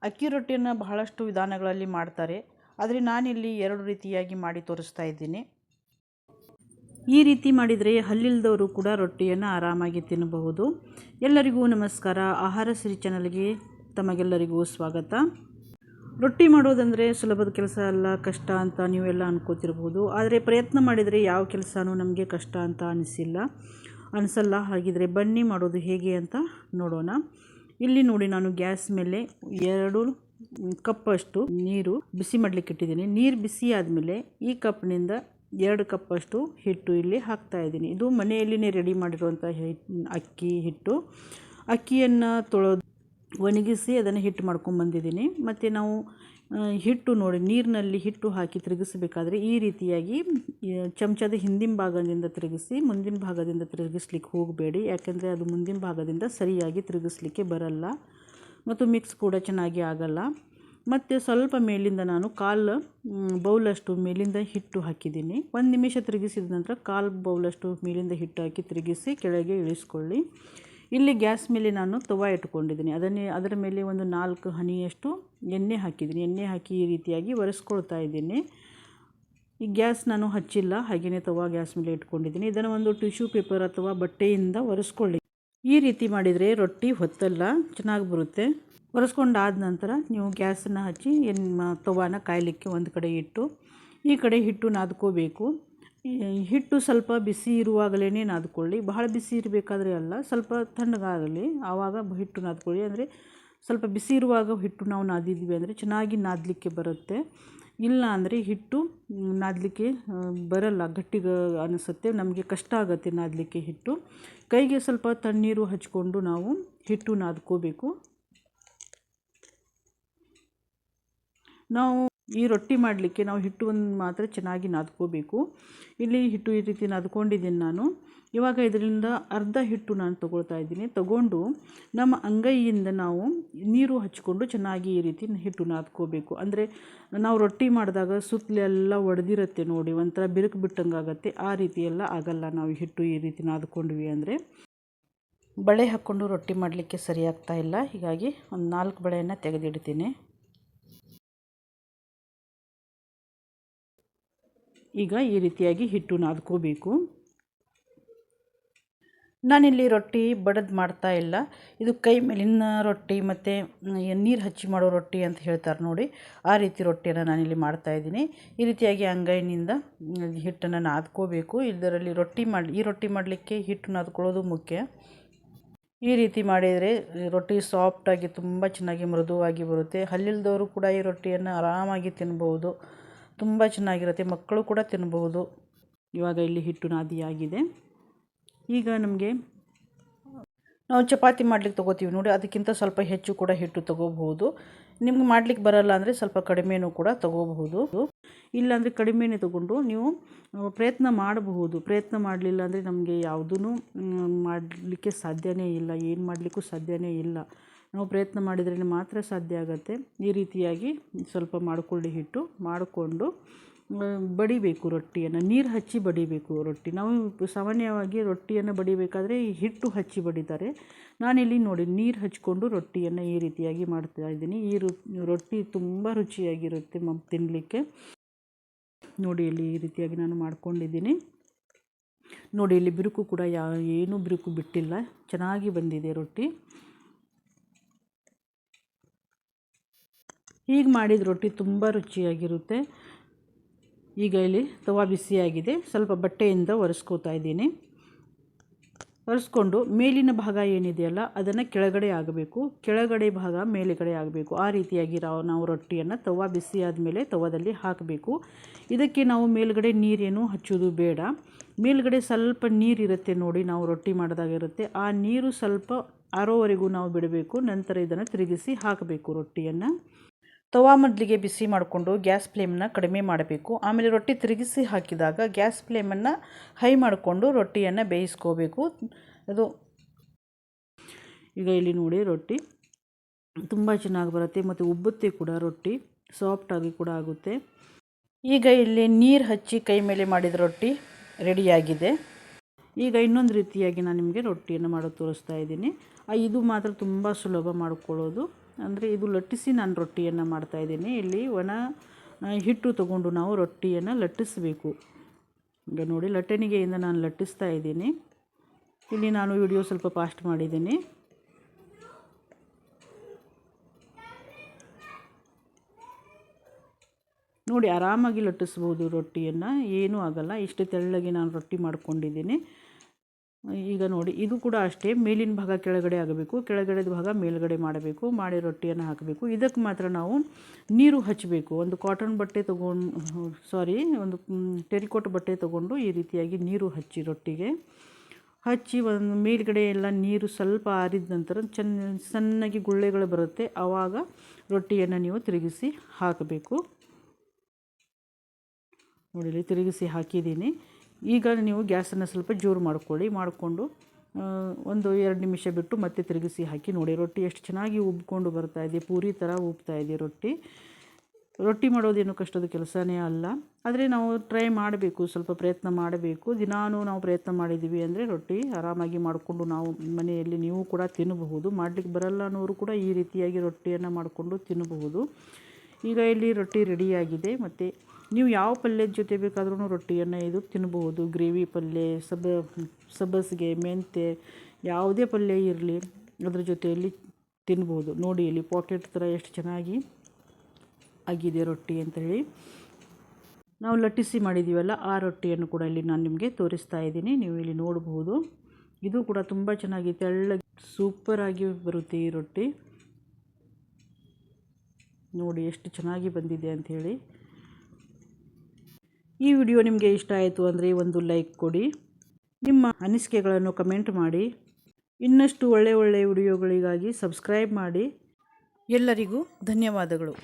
ಅಕ್ಕಿ ರೊಟ್ಟಿಯನ್ನು ಬಹಳಷ್ಟು ವಿಧಾನಗಳಲ್ಲಿ ಮಾಡ್ತಾರೆ, ಆದರೆ ನಾನಿಲ್ಲಿ 2 ರೀತಿಯಾಗಿ ಮಾಡಿ ತೋರಿಸ್ತಾ ಇದ್ದೀನಿ. ಈ ರೀತಿ ಮಾಡಿದರೆ ಹಲ್ಲಿಲ್ಲದವರು ಕೂಡ ರೊಟ್ಟಿಯನ್ನು ಆರಾಮಾಗಿ ತಿನ್ನಬಹುದು. ಎಲ್ಲರಿಗೂ ನಮಸ್ಕಾರ. ಆಹಾರ ಸಿರಿ ಚಾನಲ್ಗೆ ತಮಗೆಲ್ಲರಿಗೂ ಸ್ವಾಗತ. ರೊಟ್ಟಿ ಮಾಡೋದಂದರೆ ಸುಲಭದ ಕೆಲಸ ಅಲ್ಲ, ಕಷ್ಟ ಅಂತ ನೀವೆಲ್ಲ ಅನ್ಕೋತಿರ್ಬೋದು. ಆದರೆ ಪ್ರಯತ್ನ ಮಾಡಿದರೆ ಯಾವ ಕೆಲಸನೂ ನಮಗೆ ಕಷ್ಟ ಅಂತ ಅನಿಸಲ್ಲ. ಹಾಗಿದ್ರೆ ಬನ್ನಿ ಮಾಡೋದು ಹೇಗೆ ಅಂತ ನೋಡೋಣ. ಇಲ್ಲಿ ನೋಡಿ, ನಾನು ಗ್ಯಾಸ್ ಮೇಲೆ 2 ಕಪ್ಪಷ್ಟು ನೀರು ಬಿಸಿ ಮಾಡಲಿಕ್ಕೆ ಇಟ್ಟಿದ್ದೀನಿ. ನೀರು ಬಿಸಿ ಆದಮೇಲೆ ಈ ಕಪ್ನಿಂದ 2 ಕಪ್ಪಷ್ಟು ಹಿಟ್ಟು ಇಲ್ಲಿ ಹಾಕ್ತಾ ಇದ್ದೀನಿ. ಇದು ಮನೆಯಲ್ಲಿನೇ ರೆಡಿ ಮಾಡಿರುವಂಥ ಅಕ್ಕಿ ಹಿಟ್ಟು. ಅಕ್ಕಿಯನ್ನು ತೊಳೆದು ಒಣಗಿಸಿ ಅದನ್ನು ಹಿಟ್ಟು ಮಾಡ್ಕೊಂಡ್ಬಂದಿದ್ದೀನಿ. ಮತ್ತು ನಾವು ಹಿಟ್ಟು ನೋಡಿ, ನೀರಿನಲ್ಲಿ ಹಿಟ್ಟು ಹಾಕಿ ತಿರುಗಿಸಬೇಕಾದ್ರೆ ಈ ರೀತಿಯಾಗಿ ಚಮಚದ ಹಿಂದಿನ ಭಾಗದಿಂದ ತಿರುಗಿಸಿ, ಮುಂದಿನ ಭಾಗದಿಂದ ತಿರುಗಿಸ್ಲಿಕ್ಕೆ ಹೋಗಬೇಡಿ. ಯಾಕೆಂದರೆ ಅದು ಮುಂದಿನ ಭಾಗದಿಂದ ಸರಿಯಾಗಿ ತಿರುಗಿಸ್ಲಿಕ್ಕೆ ಬರಲ್ಲ ಮತ್ತು ಮಿಕ್ಸ್ ಕೂಡ ಚೆನ್ನಾಗಿ ಆಗಲ್ಲ. ಮತ್ತು ಸ್ವಲ್ಪ ಮೇಲಿಂದ ನಾನು 1/4 ಬೌಲಷ್ಟು ಮೇಲಿಂದ ಹಿಟ್ಟು ಹಾಕಿದ್ದೀನಿ. 1 ನಿಮಿಷ ತಿರುಗಿಸಿದ ನಂತರ 1/4 ಬೌಲಷ್ಟು ಮೇಲಿಂದ ಹಿಟ್ಟು ಹಾಕಿ ತಿರುಗಿಸಿ ಕೆಳಗೆ ಇಳಿಸ್ಕೊಳ್ಳಿ. ಇಲ್ಲಿ ಗ್ಯಾಸ್ ಮೇಲೆ ನಾನು ತವಾ ಇಟ್ಕೊಂಡಿದ್ದೀನಿ. ಅದರ ಮೇಲೆ ಒಂದು 4 ಹನಿಯಷ್ಟು ಎಣ್ಣೆ ಹಾಕಿದ್ದೀನಿ. ಎಣ್ಣೆ ಹಾಕಿ ಈ ರೀತಿಯಾಗಿ ಒರೆಸ್ಕೊಳ್ತಾ ಇದ್ದೀನಿ. ಈ ಗ್ಯಾಸ್ ನಾನು ಹಚ್ಚಿಲ್ಲ, ಹಾಗೆಯೇ ತವಾ ಗ್ಯಾಸ್ ಮೇಲೆ ಇಟ್ಕೊಂಡಿದ್ದೀನಿ. ಇದನ್ನು ಒಂದು ಟಿಶ್ಯೂ ಪೇಪರ್ ಅಥವಾ ಬಟ್ಟೆಯಿಂದ ಒರೆಸ್ಕೊಳ್ಳಿ. ಈ ರೀತಿ ಮಾಡಿದರೆ ರೊಟ್ಟಿ ಹೊತ್ತಲ್ಲ, ಚೆನ್ನಾಗಿ ಬರುತ್ತೆ. ಒರೆಸ್ಕೊಂಡಾದ ನಂತರ ನೀವು ಗ್ಯಾಸನ್ನು ಹಚ್ಚಿ ತವಾನ ಕಾಯಲಿಕ್ಕೆ ಒಂದು ಕಡೆ ಇಟ್ಟು ಈ ಕಡೆ ಹಿಟ್ಟು ನಾದ್ಕೋಬೇಕು. ಹಿಟ್ಟು ಸ್ವಲ್ಪ ಬಿಸಿ ಇರುವಾಗಲೇ ನಾದ್ಕೊಳ್ಳಿ. ಬಹಳ ಬಿಸಿ ಇರಬೇಕಾದ್ರೆ ಅಲ್ಲ, ಸ್ವಲ್ಪ ತಣ್ಣಗಾಗಲಿ ಆವಾಗ ಹಿಟ್ಟು ನಾದ್ಕೊಳ್ಳಿ. ಅಂದರೆ ಸ್ವಲ್ಪ ಬಿಸಿ ಇರುವಾಗ ಹಿಟ್ಟು ನಾವು ನಾದಿದ್ವಿ ಅಂದರೆ ಚೆನ್ನಾಗಿ ನಾದಲಿಕ್ಕೆ ಬರುತ್ತೆ. ಇಲ್ಲ ಅಂದರೆ ಹಿಟ್ಟು ನಾದಲಿಕ್ಕೆ ಬರಲ್ಲ, ಗಟ್ಟಿಗೆ ಅನಿಸುತ್ತೆ, ನಮಗೆ ಕಷ್ಟ ಆಗುತ್ತೆ ನಾದಲಿಕ್ಕೆ ಹಿಟ್ಟು. ಕೈಗೆ ಸ್ವಲ್ಪ ತಣ್ಣೀರು ಹಚ್ಕೊಂಡು ನಾವು ಹಿಟ್ಟು ನಾದ್ಕೋಬೇಕು. ನಾವು ಈ ರೊಟ್ಟಿ ಮಾಡಲಿಕ್ಕೆ ನಾವು ಹಿಟ್ಟು ಮಾತ್ರ ಚೆನ್ನಾಗಿ ನಾದ್ಕೋಬೇಕು. ಇಲ್ಲಿ ಹಿಟ್ಟು ಈ ರೀತಿ ನಾದ್ಕೊಂಡಿದ್ದೀನಿ ನಾನು. ಇವಾಗ ಇದರಿಂದ ಅರ್ಧ ಹಿಟ್ಟು ನಾನು ತಗೊಳ್ತಾ ಇದ್ದೀನಿ. ತಗೊಂಡು ನಮ್ಮ ಅಂಗೈಯಿಂದ ನಾವು ನೀರು ಹಚ್ಕೊಂಡು ಚೆನ್ನಾಗಿ ಈ ರೀತಿ ಹಿಟ್ಟು ನಾದ್ಕೋಬೇಕು. ಅಂದರೆ ನಾವು ರೊಟ್ಟಿ ಮಾಡಿದಾಗ ಸುತ್ತಲೆಲ್ಲ ಒಡೆದಿರುತ್ತೆ ನೋಡಿ, ಒಂಥರ ಬಿರುಕು ಬಿಟ್ಟಂಗೆ ಆಗುತ್ತೆ. ಆ ರೀತಿ ಎಲ್ಲ ಆಗಲ್ಲ. ನಾವು ಹಿಟ್ಟು ಈ ರೀತಿ ನಾದ್ಕೊಂಡ್ವಿ ಅಂದರೆ ಬಳೆ ಹಾಕ್ಕೊಂಡು ರೊಟ್ಟಿ ಮಾಡಲಿಕ್ಕೆ ಸರಿ ಆಗ್ತಾ ಇಲ್ಲ. ಹೀಗಾಗಿ ಒಂದು 4 ಬಳೆಯನ್ನು ತೆಗೆದಿಡ್ತೀನಿ. ಈಗ ಈ ರೀತಿಯಾಗಿ ಹಿಟ್ಟು ನಾದ್ಕೋಬೇಕು. ನಾನಿಲ್ಲಿ ರೊಟ್ಟಿ ಬಡದು ಮಾಡ್ತಾ ಇಲ್ಲ. ಇದು ಕೈ ಮೇಲಿನ ರೊಟ್ಟಿ ಮತ್ತು ನೀರು ಹಚ್ಚಿ ಮಾಡೋ ರೊಟ್ಟಿ ಅಂತ ಹೇಳ್ತಾರೆ ನೋಡಿ, ಆ ರೀತಿ ರೊಟ್ಟಿಯನ್ನು ನಾನಿಲ್ಲಿ ಮಾಡ್ತಾಯಿದ್ದೀನಿ. ಈ ರೀತಿಯಾಗಿ ಅಂಗೈನಿಂದ ಹಿಟ್ಟನ್ನು ನಾದ್ಕೋಬೇಕು. ಇದರಲ್ಲಿ ಈ ರೊಟ್ಟಿ ಮಾಡಲಿಕ್ಕೆ ಹಿಟ್ಟು ನಾದ್ಕೊಳ್ಳೋದು ಮುಖ್ಯ. ಈ ರೀತಿ ಮಾಡಿದರೆ ರೊಟ್ಟಿ ಸಾಫ್ಟಾಗಿ ತುಂಬ ಚೆನ್ನಾಗಿ ಮೃದುವಾಗಿ ಬರುತ್ತೆ. ಹಲ್ಲಿಲ್ಲದವರು ಕೂಡ ಈ ರೊಟ್ಟಿಯನ್ನು ಆರಾಮಾಗಿ ತಿನ್ಬೋದು, ತುಂಬ ಚೆನ್ನಾಗಿರುತ್ತೆ. ಮಕ್ಕಳು ಕೂಡ ತಿನ್ಬೋದು. ಇವಾಗ ಇಲ್ಲಿ ಹಿಟ್ಟು ನಾದಿಯಾಗಿದೆ. ಈಗ ನಾವು ಚಪಾತಿ ಮಾಡ್ಲಿಕ್ಕೆ ತೊಗೋತೀವಿ ನೋಡಿ, ಅದಕ್ಕಿಂತ ಸ್ವಲ್ಪ ಹೆಚ್ಚು ಕೂಡ ಹಿಟ್ಟು ತೊಗೋಬಹುದು. ನಿಮ್ಗೆ ಮಾಡ್ಲಿಕ್ಕೆ ಬರಲ್ಲ ಅಂದರೆ ಸ್ವಲ್ಪ ಕಡಿಮೆನೂ ಕೂಡ ತೊಗೋಬಹುದು. ಇಲ್ಲಾಂದರೆ ಕಡಿಮೆನೇ ತೊಗೊಂಡು ನೀವು ಪ್ರಯತ್ನ ಮಾಡಬಹುದು. ಪ್ರಯತ್ನ ಮಾಡಲಿಲ್ಲ ಅಂದರೆ ನಮಗೆ ಯಾವುದೂ ಮಾಡಲಿಕ್ಕೆ ಸಾಧ್ಯವೇ ಇಲ್ಲ, ಏನು ಮಾಡಲಿಕ್ಕೂ ಸಾಧ್ಯವೇ ಇಲ್ಲ. ನಾವು ಪ್ರಯತ್ನ ಮಾಡಿದ್ರೇ ಮಾತ್ರ ಸಾಧ್ಯ ಆಗುತ್ತೆ. ಈ ರೀತಿಯಾಗಿ ಸ್ವಲ್ಪ ಮಾಡಿಕೊಳ್ಳಿ. ಹಿಟ್ಟು ಮಾಡಿಕೊಂಡು ಬಡಿಬೇಕು ರೊಟ್ಟಿಯನ್ನು. ನೀರು ಹಚ್ಚಿ ಬಡಿಬೇಕು ರೊಟ್ಟಿ. ನಾವು ಸಾಮಾನ್ಯವಾಗಿ ರೊಟ್ಟಿಯನ್ನು ಬಡಿಬೇಕಾದ್ರೆ ಹಿಟ್ಟು ಹಚ್ಚಿ ಬಡಿತಾರೆ. ನಾನಿಲ್ಲಿ ನೋಡಿ ನೀರು ಹಚ್ಕೊಂಡು ರೊಟ್ಟಿಯನ್ನು ಈ ರೀತಿಯಾಗಿ ಮಾಡ್ತಾಯಿದ್ದೀನಿ. ಈ ರೊಟ್ಟಿ ತುಂಬ ರುಚಿಯಾಗಿರುತ್ತೆ ತಿನ್ನಲಿಕ್ಕೆ. ನೋಡಿ ಇಲ್ಲಿ ಈ ರೀತಿಯಾಗಿ ನಾನು ಮಾಡ್ಕೊಂಡಿದ್ದೀನಿ. ನೋಡಿ ಇಲ್ಲಿ ಬಿರುಕು ಕೂಡ ಏನೂ ಬಿರುಕು ಬಿಟ್ಟಿಲ್ಲ, ಚೆನ್ನಾಗಿ ಬಂದಿದೆ ರೊಟ್ಟಿ. ಹೀಗೆ ಮಾಡಿದ ರೊಟ್ಟಿ ತುಂಬ ರುಚಿಯಾಗಿರುತ್ತೆ. ಈಗ ಇಲ್ಲಿ ತವಾ ಬಿಸಿಯಾಗಿದೆ. ಸ್ವಲ್ಪ ಬಟ್ಟೆಯಿಂದ ಒರೆಸ್ಕೋತಾ ಇದ್ದೀನಿ. ಒರೆಸ್ಕೊಂಡು ಮೇಲಿನ ಭಾಗ ಏನಿದೆಯಲ್ಲ ಅದನ್ನು ಕೆಳಗಡೆ ಆಗಬೇಕು, ಕೆಳಗಡೆ ಭಾಗ ಮೇಲುಗಡೆ ಆಗಬೇಕು. ಆ ರೀತಿಯಾಗಿ ನಾವು ರೊಟ್ಟಿಯನ್ನು ತವಾ ಬಿಸಿ ಆದಮೇಲೆ ತವಾದಲ್ಲಿ ಹಾಕಬೇಕು. ಇದಕ್ಕೆ ನಾವು ಮೇಲುಗಡೆ ನೀರೇನು ಹಚ್ಚೋದು ಬೇಡ. ಮೇಲುಗಡೆ ಸ್ವಲ್ಪ ನೀರಿರುತ್ತೆ ನೋಡಿ, ನಾವು ರೊಟ್ಟಿ ಮಾಡಿದಾಗಿರುತ್ತೆ. ಆ ನೀರು ಸ್ವಲ್ಪ ಆರೋವರೆಗೂ ನಾವು ಬಿಡಬೇಕು. ನಂತರ ಇದನ್ನು ತಿರುಗಿಸಿ ಹಾಕಬೇಕು ರೊಟ್ಟಿಯನ್ನು. ತವಾ ಮೊದಲಿಗೆ ಬಿಸಿ ಮಾಡಿಕೊಂಡು ಗ್ಯಾಸ್ ಫ್ಲೇಮನ್ನು ಕಡಿಮೆ ಮಾಡಬೇಕು. ಆಮೇಲೆ ರೊಟ್ಟಿ ತಿರುಗಿಸಿ ಹಾಕಿದಾಗ ಗ್ಯಾಸ್ ಫ್ಲೇಮನ್ನು ಹೈ ಮಾಡಿಕೊಂಡು ರೊಟ್ಟಿಯನ್ನು ಬೇಯಿಸ್ಕೋಬೇಕು. ಈಗ ಇಲ್ಲಿ ನೋಡಿ ರೊಟ್ಟಿ ತುಂಬ ಚೆನ್ನಾಗಿ ಬರುತ್ತೆ ಮತ್ತು ಉಬ್ಬುತ್ತೆ ಕೂಡ. ರೊಟ್ಟಿ ಸಾಫ್ಟಾಗಿ ಕೂಡ ಆಗುತ್ತೆ. ಈಗ ಇಲ್ಲಿ ನೀರು ಹಚ್ಚಿ ಕೈ ಮೇಲೆ ಮಾಡಿದ ರೊಟ್ಟಿ ರೆಡಿಯಾಗಿದೆ. ಈಗ ಇನ್ನೊಂದು ರೀತಿಯಾಗಿ ನಾನು ನಿಮಗೆ ರೊಟ್ಟಿಯನ್ನು ಮಾಡೋದು ತೋರಿಸ್ತಾ ಇದ್ದೀನಿ. ಇದು ಮಾತ್ರ ತುಂಬ ಸುಲಭ ಮಾಡ್ಕೊಳ್ಳೋದು. ಅಂದರೆ ಇದು ಲಟ್ಟಿಸಿ ನಾನು ರೊಟ್ಟಿಯನ್ನು ಮಾಡ್ತಾಯಿದ್ದೀನಿ. ಇಲ್ಲಿ ಒಣ ಹಿಟ್ಟು ತಗೊಂಡು ನಾವು ರೊಟ್ಟಿಯನ್ನು ಲಟ್ಟಿಸಬೇಕು. ಈಗ ನೋಡಿ ಲಟ್ಟಣಿಗೆಯಿಂದ ನಾನು ಲಟ್ಟಿಸ್ತಾ ಇದ್ದೀನಿ. ಇಲ್ಲಿ ನಾನು ವಿಡಿಯೋ ಸ್ವಲ್ಪ ಫಾಸ್ಟ್ ಮಾಡಿದ್ದೀನಿ. ನೋಡಿ ಆರಾಮಾಗಿ ಲಟ್ಟಿಸ್ಬೋದು ರೊಟ್ಟಿಯನ್ನು, ಏನೂ ಆಗಲ್ಲ. ಇಷ್ಟು ತೆಳ್ಳಗೆ ನಾನು ರೊಟ್ಟಿ ಮಾಡ್ಕೊಂಡಿದ್ದೀನಿ. ಈಗ ನೋಡಿ ಇದು ಕೂಡ ಅಷ್ಟೇ, ಮೇಲಿನ ಭಾಗ ಕೆಳಗಡೆ ಆಗಬೇಕು, ಕೆಳಗಡೆದ ಭಾಗ ಮೇಲ್ಗಡೆ ಮಾಡಬೇಕು, ಮಾಡಿ ರೊಟ್ಟಿಯನ್ನು ಹಾಕಬೇಕು. ಇದಕ್ಕೆ ಮಾತ್ರ ನಾವು ನೀರು ಹಚ್ಚಬೇಕು. ಒಂದು ಕಾಟನ್ ಬಟ್ಟೆ ಒಂದು ಟೆರಿಕೋಟ್ ಬಟ್ಟೆ ತೊಗೊಂಡು ಈ ರೀತಿಯಾಗಿ ನೀರು ಹಚ್ಚಿ ರೊಟ್ಟಿಗೆ ಹಚ್ಚಿ ಒಂದು ಮೇಲ್ಗಡೆ ಎಲ್ಲ ನೀರು ಸ್ವಲ್ಪ ಆರಿದ ನಂತರ ಸಣ್ಣಗೆ ಗುಳ್ಳೆಗಳು ಬರುತ್ತೆ. ಆವಾಗ ರೊಟ್ಟಿಯನ್ನು ನೀವು ತಿರುಗಿಸಿ ಹಾಕಬೇಕು. ನೋಡಿ ತಿರುಗಿಸಿ ಹಾಕಿದ್ದೀನಿ. ಈಗ ನೀವು ಗ್ಯಾಸನ್ನು ಸ್ವಲ್ಪ ಜೋರು ಮಾಡಿಕೊಂಡು ಒಂದು 2 ನಿಮಿಷ ಬಿಟ್ಟು ಮತ್ತೆ ತಿರುಗಿಸಿ ಹಾಕಿ. ನೋಡಿ ರೊಟ್ಟಿ ಎಷ್ಟು ಚೆನ್ನಾಗಿ ಉಬ್ಕೊಂಡು ಬರ್ತಾಯಿದೆ, ಪೂರಿ ಥರ ಉಬ್ತಾಯಿದೆ ರೊಟ್ಟಿ ಮಾಡೋದೇನು ಕಷ್ಟದ ಕೆಲಸನೇ ಅಲ್ಲ. ಆದರೆ ನಾವು ಟ್ರೈ ಮಾಡಬೇಕು, ಸ್ವಲ್ಪ ಪ್ರಯತ್ನ ಮಾಡಬೇಕು. ದಿನಾನೂ ನಾವು ಪ್ರಯತ್ನ ಮಾಡಿದ್ದೀವಿ ಅಂದರೆ ರೊಟ್ಟಿ ಆರಾಮಾಗಿ ಮಾಡಿಕೊಂಡು ನಾವು ಮನೆಯಲ್ಲಿ ನೀವು ಕೂಡ ತಿನ್ನಬಹುದು. ಮಾಡಲಿಕ್ಕೆ ಬರಲ್ಲ ಅನ್ನೋರು ಕೂಡ ಈ ರೀತಿಯಾಗಿ ರೊಟ್ಟಿಯನ್ನು ಮಾಡಿಕೊಂಡು ತಿನ್ನಬಹುದು. ಈಗ ಇಲ್ಲಿ ರೊಟ್ಟಿ ರೆಡಿಯಾಗಿದೆ. ಮತ್ತು ನೀವು ಯಾವ ಪಲ್ಯದ ಜೊತೆ ಬೇಕಾದ್ರೂ ರೊಟ್ಟಿಯನ್ನು ಇದು ತಿನ್ನಬಹುದು. ಗ್ರೇವಿ ಪಲ್ಯ, ಸಬ್ಬಸಿಗೆ, ಮೆಂತ್ಯ, ಯಾವುದೇ ಪಲ್ಯ ಇರಲಿ ಅದ್ರ ಜೊತೆಯಲ್ಲಿ ತಿನ್ಬೋದು. ನೋಡಿ ಇಲ್ಲಿ ಪಾಕೆಟ್ ಥರ ಎಷ್ಟು ಚೆನ್ನಾಗಿ ಆಗಿದೆ ರೊಟ್ಟಿ ಅಂಥೇಳಿ. ನಾವು ಲಟ್ಟಿಸಿ ಮಾಡಿದ್ದೀವಲ್ಲ ಆ ರೊಟ್ಟಿಯನ್ನು ಕೂಡ ಇಲ್ಲಿ ನಾನು ನಿಮಗೆ ತೋರಿಸ್ತಾ ಇದ್ದೀನಿ. ನೀವು ಇಲ್ಲಿ ನೋಡಬಹುದು. ಇದು ಕೂಡ ತುಂಬ ಚೆನ್ನಾಗಿ ತೆಳ್ಳಗೆ ಸೂಪರಾಗಿ ಬರುತ್ತೆ ಈ ರೊಟ್ಟಿ. ನೋಡಿ ಎಷ್ಟು ಚೆನ್ನಾಗಿ ಬಂದಿದೆ ಅಂಥೇಳಿ. ಈ ವಿಡಿಯೋ ನಿಮಗೆ ಇಷ್ಟ ಆಯಿತು ಅಂದರೆ ಒಂದು ಲೈಕ್ ಕೊಡಿ, ನಿಮ್ಮ ಅನಿಸಿಕೆಗಳನ್ನು ಕಮೆಂಟ್ ಮಾಡಿ. ಇನ್ನಷ್ಟು ಒಳ್ಳೆಯ ವಿಡಿಯೋಗಳಿಗಾಗಿ ಸಬ್ಸ್ಕ್ರೈಬ್ ಮಾಡಿ. ಎಲ್ಲರಿಗೂ ಧನ್ಯವಾದಗಳು.